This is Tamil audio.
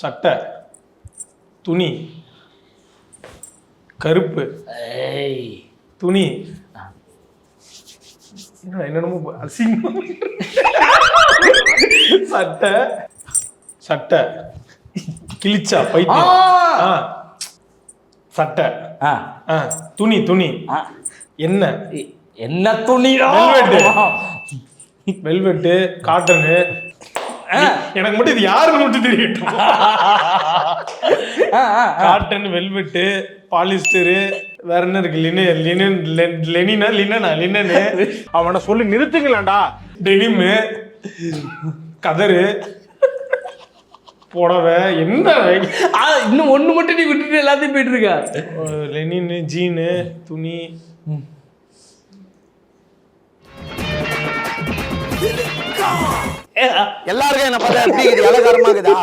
சட்டை, துணி, கருப்பு, துணி, என்னென்னமோ அசிங்கம். சட்டை, சட்டை கிழிச்சா பைத்தியம். சட்டை, துணி, துணி, என்ன என்ன துணி? Velvet, cotton. எனக்கு மட்டும் இது யாருன்னு மட்டும் தெரியட்டும். காட்டன், வெல்வெட்டு, பாலிஸ்டரு, வேற என்ன இருக்கு? லினனு. அவனை சொல்லி நிறுத்துங்களேன்டா. டெனிமு, கதரு, புடவை, என்ன இன்னும் ஒண்ணு மட்டும் நீ விட்டுட்டு எல்லாத்தையும் போயிட்டு இருக்க. லெனின்னு, ஜீனு, துணி. எல்லாருக்கும் என்ன பார்த்தா எப்படி அலங்காரமா இருக்குதா?